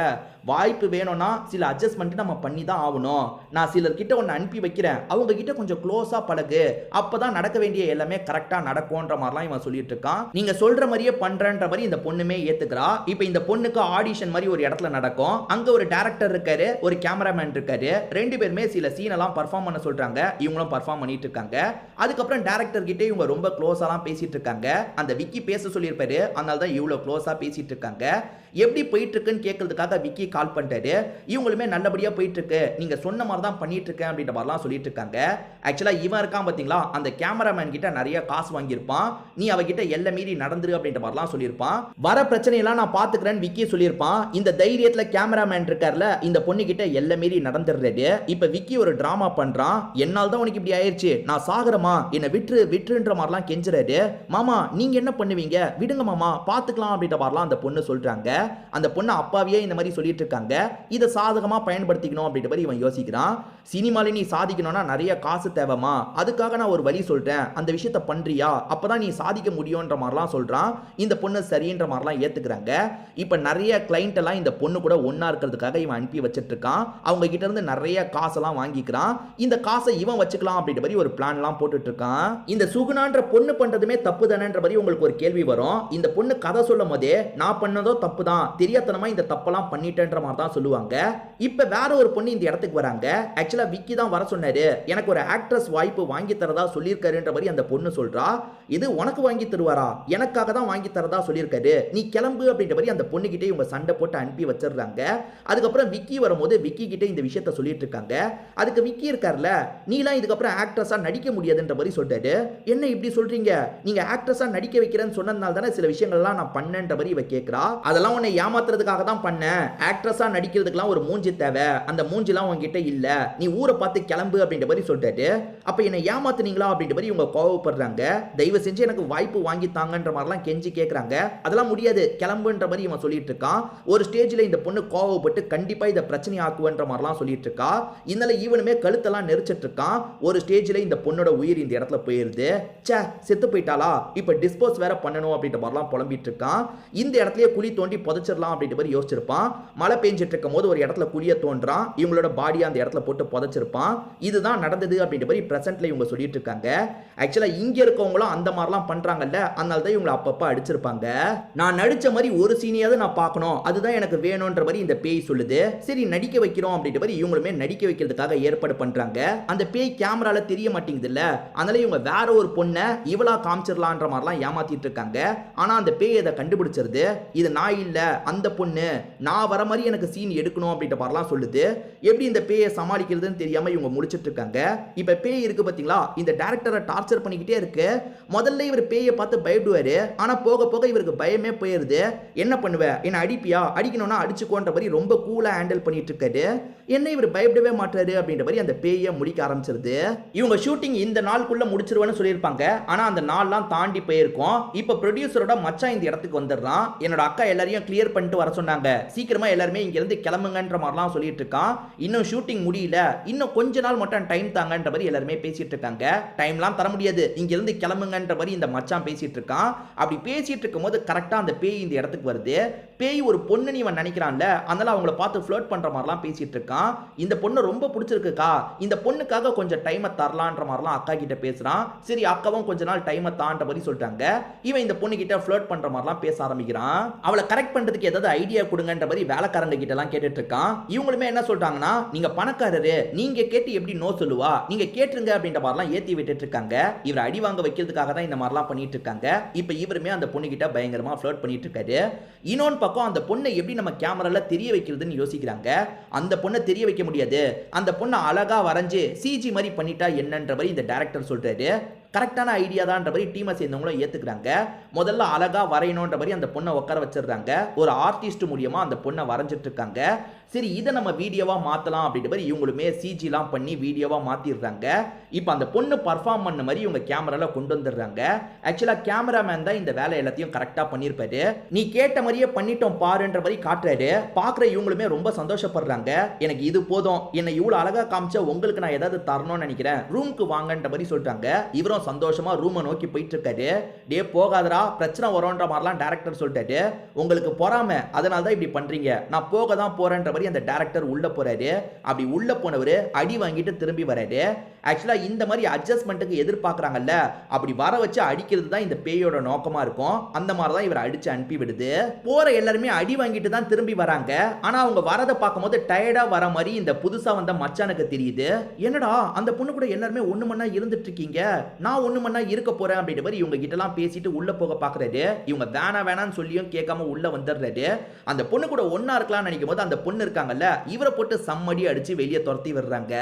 வாய்ப்பு வேணும்னா சில அட்ஜஸ்ட்மெண்ட் நம்ம பண்ணி தான் ஆகணும். நான் சிலர் கிட்ட ஒன்னு அனுப்பி வைக்கிறேன், அவங்க கிட்ட கொஞ்சம் க்ளோஸா பழகு, அப்பதான் நடக்க வேண்டிய எல்லாமே கரெக்டா நடக்கும்ன்ற மாதிரிலாம் இவன் சொல்லிட்டு இருக்கான். நீங்க சொல்ற மாதிரியே பண்றன்ற மாதிரி இந்த பொண்ணுமே ஏத்துக்கிறா. இப்போ இந்த பொண்ணுக்கு ஆடிஷன் மாதிரி ஒரு இடத்துல நடக்கும். அங்க ஒரு டைரக்டர் இருக்காரு, ஒரு கேமராமேன் இருக்காரு. ரெண்டு பேருமே சில சீன் எல்லாம் பர்ஃபார்ம் பண்ண சொல்றாங்க. இவங்களும் பர்ஃபார்ம் பண்ணிட்டு இருக்காங்க. அதுக்கப்புறம் டைரக்டர் கிட்ட இவங்க ரொம்ப க்ளோஸாலாம் பேசிட்டு இருக்காங்க. அந்த விக்கி பேச சொல்லியிருப்பாரு, அதனால தான் இவ்வளவு க்ளோஸா பேசிட்டு இருக்காங்க. எப்படி போயிட்டு இருக்குன்னு கேட்கறதுக்காக விக்கி கால் பண்ணிட்டாரு. இவங்களுமே நல்லபடியா போயிட்டு இருக்கு, நீங்க சொன்ன மாதிரி தான் பண்ணிட்டு இருக்கேன் அப்படின்ற மாதிரிலாம் சொல்லிட்டு இருக்காங்க. ஆக்சுவலா இவன் இருக்கான் பாத்தீங்களா, அந்த கேமராமேன் கிட்ட நிறைய காசு வாங்கியிருப்பான். நீ அவகிட்ட எல்லை மீறி நடந்துரு அப்படின்ற மாதிரிலாம் சொல்லியிருப்பான். வர பிரச்சனையெல்லாம் நான் பாத்துக்கிறேன்னு விக்கி சொல்லியிருப்பான். இந்த தைரியத்துல கேமராமேன் இருக்கார்ல, இந்த பொண்ணு கிட்ட எல்லை மீறி நடந்துடுறாரு. இப்ப விக்கி ஒரு டிராமா பண்றான். என்னால் தான் உனக்கு இப்படி ஆயிடுச்சு, நான் சாகரமா, என்ன விட்டுரு விட்டுருன்ற மாதிரிலாம் கெஞ்சுறாரு. மாமா நீங்க என்ன பண்ணுவீங்க, விடுங்க மாமா பாத்துக்கலாம் அப்படின்ற மாதிரிலாம் அந்த பொண்ணு சொல்றாங்க. அந்த பொண்ணு அப்பாவியே இந்த மாதிரி சொல்லிட்டு இருக்காங்க. இதை சாதகமா பயன்படுத்திக்கணும் அப்படின்ற மாதிரி இவன் யோசிக்கிறான். சினிமால நீ சாதிக்கணும்னா நிறைய காசு தேவைமா, அதுக்காக நான் ஒரு வழி சொல்றேன், அந்த விஷயத்தை பண்றியா, அப்பதான் நீ சாதிக்க முடியும்ன்ற மாதிரிலாம் சொல்றான். இந்த பொண்ணு சரின்ற மாதிரிலாம் ஏத்துக்கிறாங்க. இப்ப நிறைய கிளைண்ட் எல்லாம் இந்த பொண்ணு கூட ஒன்னா இருக்கிறதுக்காக இவன் அனுப்பி வச்சிட்டு இருக்கான். அவங்க கிட்ட இருந்து நிறைய காசெல்லாம் வாங்கிக்கிறான். இந்த காசை இவன் வச்சுக்கலாம் அப்படின்ற மாதிரி ஒரு பிளான் எல்லாம் போட்டுட்டு இருக்கான். இந்த சுகுணான்ற பொண்ணு பண்றதுமே தப்பு தானேன்ற மாதிரி உங்களுக்கு ஒரு கேள்வி வரும். இந்த பொண்ணு கதை சொல்லும் போதே நான் பண்ணதோ தப்பு தான், தெரியாதனமா இந்த தப்பெல்லாம் பண்ணிட்டேன்ற மாதிரி தான் சொல்லுவாங்க. இப்ப வேற ஒரு பொண்ணு இந்த இடத்துக்கு வராங்க. ஆக்சுவலா விக்கி தான் வர சொன்னாரு, எனக்கு ஒரு ஆக்ட்ரஸ் வாய்ப்பு வாங்கி தரதா சொல்லியிருக்காருன்ற மாதிரி அந்த பொண்ணு சொல்றா. இது உனக்கு வாங்கி தருவாரா, எனக்காக தான் வாங்கி தரதா சொல்லியிருக்காரு, நீ கிளம்பு அப்படின்ற மாதிரி அந்த பொண்ணு கிட்டே இவங்க சண்டை போட்டு அனுப்பி வச்சிடுறாங்க. அதுக்கப்புறம் விக்கி வரும்போது விக்கி கிட்ட இந்த விஷயத்த சொல்லிட்டு இருக்காங்க. அதுக்கு விக்கி இருக்கார்ல, நீலாம் இதுக்கப்புறம் ஆக்ட்ரஸா நடிக்க முடியாதுன்ற மாதிரி சொல்லிட்டாரு. என்ன இப்படி சொல்றீங்க, நீங்க ஆக்ட்ரஸா நடிக்க வைக்கிறேன்னு சொன்னதுனால தானே சில விஷயங்கள்லாம் நான் பண்ணேன்ற மாதிரி இவ கேட்கிறா. அதெல்லாம் உன்னை ஏமாத்துறதுக்காக தான் பண்ணேன், ஆக்ட்ரஸா நடிக்கிறதுக்குலாம் ஒரு மூஞ்சி தேவை, அந்த மூஞ்சிலாம் உன்கிட்ட இல்ல, நீ ஊரை பார்த்து கிளம்பு அப்படின்ற மாதிரி சொல்லிட்டாரு. அப்ப என்ன ஏமாத்துனீங்களா அப்படின்ற மாதிரி இவங்க கோவப்படுறாங்க. தயவு செஞ்சு எனக்கு வாய்ப்பு வாங்கி தாங்கன்ற மாதிரிலாம் கெஞ்சி கேட்கறாங்க. அதெல்லாம் முடியாது கிளம்புன்ற மாதிரி இவன் சொல்லிட்டு இருக்கான். ஒரு ஸ்டேஜ்ல இந்த பொண்ணு கோவப்பட்டு கண்டிப்பா இதை பிரச்சனை ஆக்குவன்ற மாதிரிலாம் சொல்லிட்டு இருக்கா. இதனால இவனுமே கழுத்தெல்லாம் நெரிச்சிட்டு இருக்கான். ஒரு ஸ்டேஜ்ல இந்த பொண்ணோட உயிர் இந்த இடத்துல போயிருது. சே செத்து போயிட்டாளா, இப்ப டிஸ்போஸ் வேற பண்ணணும் அப்படின்ற மாதிரிலாம் புலம்பிட்டு இருக்கான். இந்த இடத்துலயே குழி தோண்டி புதைச்சிடலாம் அப்படின்ற மாதிரி யோசிச்சிருப்பான். மழை பெஞ்சிட்டு இருக்கும் போது ஒரு இடத்துல குழிய தோன்றான், இவங்களோட பாடியை அந்த இடத்துல போட்டு புதைச்சிருப்பான். இதுதான் நடந்தது அப்படின்ற மாதிரி பிரசன்ட்ல இவங்க சொல்லிட்டு இருக்காங்க. ஆக்சுவலா இங்க இருக்கவங்களும் அந்த மாதிரிலாம் பண்றாங்கல்ல, அதனால தான் இவங்களை அப்பப்ப அடிச்சிருப்பாங்க. நான் நடிச்ச மாதிரி ஒரு சீனியாவது நான் பார்க்கணும், அதுதான் எனக்கு வேணும்ன்ற மாதிரி இந்த பேய் சொல்லுது. சரி நடிக்க வைக்கிறோம் அப்படின்ற மாதிரி இவங்களுமே நடிக்க வைக்கிறதுக்காக ஏற்பாடு பண்றாங்க. அந்த பேய் கேமரால தெரிய மாட்டேங்குது இல்ல, அதனால இவங்க வேற ஒரு பொண்ணை இவளா காமிச்சிடலான்ற மாதிரிலாம் ஏமாத்திட்டு இருக்காங்க. ஆனா அந்த பேய் இதை கண்டுபிடிச்சிருது. இது நான் இல்ல அந்த பொண்ணு, நான் வர மாதிரி எனக்கு சீன் எடுக்கணும் அப்படின்ற மாதிரிலாம் சொல்லுது. எப்படி இந்த பேயை சமாளிக்கிறதுன்னு தெரியாம இவங்க முடிச்சிட்டு இருக்காங்க. இப்ப பேய் இருக்கு பாத்தீங்களா, இந்த டைரக்டரை டார்ச்சர் பண்ணிக்கிட்டே இருக்கு. முதல்ல இவர் பேயை பார்த்து பயப்படுவாரு. ஆனா போக போக இவருக்கு பயமே போயிருது. என்ன பண்ணுவ, என்ன அடிப்பியா, அடிக்கணும்னா அடிச்சுக்கோன்ற மாதிரி ரொம்ப கூலா ஹேண்டில் பண்ணிட்டு இருக்காரு. என்ன இவர் பயப்படவே மாட்டாரு அப்படின்ற மாதிரி அந்த பேயை முடிக்க ஆரம்பிச்சிருது. இவங்க ஷூட்டிங் இந்த நாளுக்குள்ள முடிச்சிருவேன்னு சொல்லியிருப்பாங்க. ஆனா அந்த நாள்லாம் தாண்டி போயிருக்கும். இப்ப ப்ரொடியூசரோட மச்சான் இந்த இடத்துக்கு வந்துடுறான். என்னோட அக்கா எல்லாரையும் கிளியர் பண்ணிட்டு வர சொன்னாங்க, சீக்கிரமா எல்லாருமே இங்க இருந்து கிளம்புங்கன்ற மாதிரிலாம் சொல்லிட்டு இருக்கான். இன்னும் ஷூட்டிங் முடியல, இன்னும் கொஞ்ச நாள் மட்டும் டைம் தாங்கன்ற மாதிரி எல்லாருமே பேசிட்டு இருக்காங்க. டைம்லாம் தர முடியாது, இங்க இருந்து கிளம்புங்கன்ற மாதிரி இந்த மச்சான் பேசிட்டு இருக்கான். அப்படி பேசிட்டு இருக்கும்போது கரெக்டா அந்த பேய் இந்த இடத்துக்கு வருது. பேய் ஒரு பொண்ணு நீ நினைக்கிறான்ல, அதனால அவங்கள பார்த்து ஃப்ளர்ட் பண்ற மாதிரிலாம் பேசிட்டு இருக்கான். இந்த பொண்ணு ரொம்ப பிடிச்சிருக்குக்கா, இந்த பொண்ணுக்காக கொஞ்சம் டைமை தரலான்ற மாதிரிலாம் அக்கா கிட்ட பேசுறான். சரி அக்காவும் கொஞ்ச நாள் டைமை தான்ற மாதிரி சொல்லிட்டாங்க. இவன் இந்த பொண்ணு கிட்ட ஃப்ளர்ட் பண்ற மாதிரிலாம் பேச ஆரம்பிக்கிறான். அவளை கரெக்ட் பண்றதுக்கு ஏதாவது ஐடியா கொடுங்கன்ற மாதிரி வேலைக்காரங்க கிட்ட எல்லாம் கேட்டுட்டு இருக்கான். இவங்களுமே என்ன சொல்றாங்கன்னா, நீங்க பணக்காரரு, நீங்க கேட்டு எப்படி நோ சொல்லுவா, நீங்க கேட்டுருங்க அப்படின்ற மாதிரிலாம் ஏத்தி விட்டுட்டு இருக்காங்க. இவர் அடி வாங்க வைக்கிறதுக்காக தான் இந்த மாதிரிலாம் பண்ணிட்டு இருக்காங்க. இப்ப இவருமே அந்த பொண்ணு கிட்ட பயங்கரமா ஃப்ளர்ட் பண்ணிட்டு இருக்காரு. இன்னொன்று பக்கம் அந்த பொண்ணை எப்படி நம்ம கேமரால தெரிய வைக்கிறதுன்னு யோசிக்கிறாங்க. அந்த பொண்ணை தெரிய வைக்க முடியாது, அந்த பொண்ணை அழகா வரைஞ்சு சிஜி மாதிரி பண்ணிட்டா என்னன்ற மாதிரி இந்த டைரக்டர் சொல்றாரு. கரெக்டான ஐடியா தான்ற மாதிரி டீமை சேர்ந்தவங்களும் ஏத்துக்கிறாங்க. முதல்ல அழகா வரையணுன்ற மாதிரி அந்த பொண்ணை உட்கார வச்சிருக்காங்க. ஒரு ஆர்டிஸ்ட் மூலியமா அந்த பொண்ணை வரைஞ்சிட்டு இருக்காங்க. சரி இதை நம்ம வீடியோவா மாத்தலாம் அப்படின்ற மாதிரி இவங்களுமே சிஜிலாம் பண்ணி வீடியோவா மாத்திடுறாங்க. இப்போ அந்த பொண்ணு பர்ஃபார்ம் பண்ண மாதிரி இவங்க கேமரால கொண்டு வந்துடுறாங்க. ஆக்சுவலா கேமராமேன் தான் இந்த வேலை எல்லாத்தையும் கரெக்டா பண்ணியிருப்பாரு. நீ கேட்ட மாதிரியே பண்ணிட்டோம் பாருன்ற மாதிரி காட்டுறாரு. பாக்குற இவங்களுமே ரொம்ப சந்தோஷப்படுறாங்க. எனக்கு இது போதும், என்னை இவ்வளவு அழகா காமிச்சா உங்களுக்கு நான் ஏதாவது தரணும்னு நினைக்கிறேன், ரூமுக்கு வாங்கன்ற மாதிரி சொல்லிட்டாங்க. இவரும் சந்தோஷமா ரூமை நோக்கி போயிட்டு இருக்காரு. டே போகாதரா, பிரச்சனை வரும்ன்ற மாதிரிலாம் டைரக்டர் சொல்லிட்டாரு. உங்களுக்கு பொறாம, அதனால தான் இப்படி பண்றீங்க, நான் போக தான் போறேன்ற மாதிரி அந்த டைரக்டர் உள்ள போறாரு. அப்படி உள்ள போனவர் அடி வாங்கிட்டு திரும்பி வராரு. ஆக்சுவலா இந்த மாதிரி அட்ஜஸ்ட்மெண்ட்டுக்கு எதிர்பார்க்கறாங்கல்ல, அப்படி வர வச்சு அடிக்கிறது தான் இந்த பேயோட நோக்கமா இருக்கும். அந்த மாதிரி தான் இவர் அடிச்சு அனுப்பி விடுது. போற எல்லாருமே அடி வாங்கிட்டு தான் திரும்பி வராங்க. ஆனா அவங்க வரதை பார்க்கும்போது டயர்டா வர மாதிரி இந்த புதுசா வந்த மச்சானுக்கு தெரியுது. என்னடா அந்த பொண்ணு கூட எல்லாருமே ஒண்ணு மண்ணா இருந்துட்டு இருக்கீங்க, நான் ஒண்ணு மண்ணா இருக்க போறேன் அப்படின்ற மாதிரி இவங்க கிட்ட எல்லாம் பேசிட்டு உள்ள போக பாக்குறாரு. இவங்க வேணான்னு சொல்லியும் கேட்காம உள்ள வந்துடுறாரு. அந்த பொண்ணு கூட ஒன்னா இருக்கலாம்னு நினைக்கும் போது அந்த பொண்ணு இருக்காங்கல்ல, இவரை போட்டு சம்மடி அடிச்சு வெளியே துரத்தி விடுறாங்க.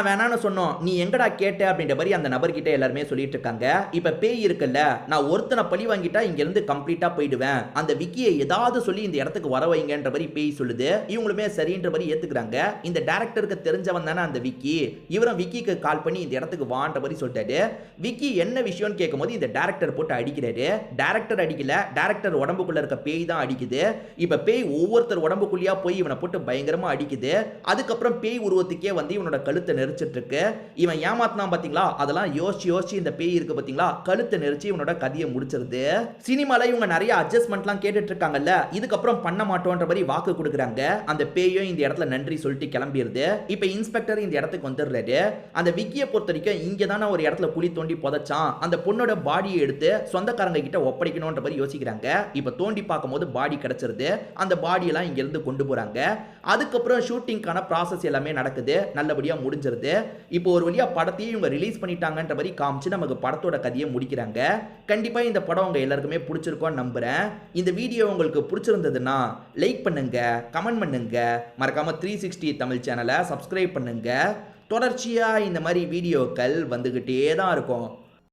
வேணான்னு சொன்னோம், நீ எங்கடா கேட்ட அப்படின்ற மாதிரி அந்த நபர் கிட்ட எல்லாருமே சொல்லிட்டு இருக்காங்க. இப்ப பேய் இருக்குல்ல, நான் ஒருத்தனை பழி வாங்கிட்டா இங்க இருந்து கம்ப்ளீட்டா போயிடுவேன், அந்த விக்கியை ஏதாவது சொல்லி இந்த இடத்துக்கு வர வைங்கன்ற மாதிரி பேய் சொல்லுது. இவங்களுமே சரின்ற மாதிரி ஏத்துக்கிறாங்க. இந்த டைரக்டருக்கு தெரிஞ்சவன் தானே அந்த விக்கி, இவரும் விக்கிக்கு கால் பண்ணி இந்த இடத்துக்கு வான்ற மாதிரி சொல்லிட்டாரு. விக்கி என்ன விஷயம்னு கேட்கும்போது இந்த டைரக்டர் போட்டு அடிக்கிறாரு. டைரக்டர் அடிக்கல, டைரக்டர் உடம்புக்குள்ள இருக்க பேய் தான் அடிக்குது. இப்ப பேய் ஒவ்வொருத்தர் உடம்புக்குள்ளேயா போய் இவனை போட்டு பயங்கரமா அடிக்குது. அதுக்கப்புறம் பேய் உருவத்துக்கே வந்து இவனோட கழுத்தை நெரிச்சிட்டு இருக்கு. இவன் ஏமாத்தினா பாத்தீங்களா, அதெல்லாம் யோசிச்சு இந்த பேய் இருக்கு பாத்தீங்களா, கழுத்தை நெரிச்சு இவனோட கதையை முடிச்சிருது. சினிமால இவங்க நிறைய அட்ஜஸ்ட்மெண்ட்லாம் கேட்டுட்டு இருக்காங்கல்ல, இதுக்கப்புறம் பண்ண மாட்டோன்ற மாதிரி வாக்கு கொடுக்குறாங்க. அந்த பேயும் இந்த இடத்துல நன்றி சொல்லிட்டு கிளம்பிடுது. இப்ப இன்ஸ்பெக்டர் இந்த இடத்துக்கு வந்துடுறாரு. அந்த விக்கியை பொறுத்த வரைக்கும் இங்க தானே ஒரு இடத்துல குழி தோண்டி புதைச்சான், அந்த பொண்ணோட பாடியை எடுத்து சொந்தக்காரங்க கிட்ட ஒப்படைக்கணும்ன்ற மாதிரி யோசிக்கிறாங்க. இப்ப தோண்டி பார்க்கும்போது பாடி கிடைச்சிருது. அந்த பாடியெல்லாம் இங்க இருந்து கொண்டு போறாங்க. அதுக்கப்புறம் ஷூட்டிங்கான ப்ராசஸ் எல்லாமே நடக்குது, நல்லபடியா முடிஞ்சிருது. இப்போ ஒரு வழியா படத்தையும் இவங்க ரிலீஸ் பண்ணிட்டாங்கன்ற மாதிரி காமிச்சு நமக்கு படத்தோட கதையை முடிக்கிறாங்க. கண்டிப்பா இந்த படம் உங்க எல்லாருக்குமே பிடிச்சிருக்கும்னு நம்புறேன். இந்த வீடியோ உங்களுக்கு பிடிச்சிருந்ததுன்னா லைக் பண்ணுங்க, கமெண்ட் பண்ணுங்க, மறக்காம 360 தமிழ் சேனலை சப்ஸ்கிரைப் பண்ணுங்க. தொடர்ச்சியா இந்த மாதிரி வீடியோக்கள் வந்துகிட்டே தான் இருக்கும்.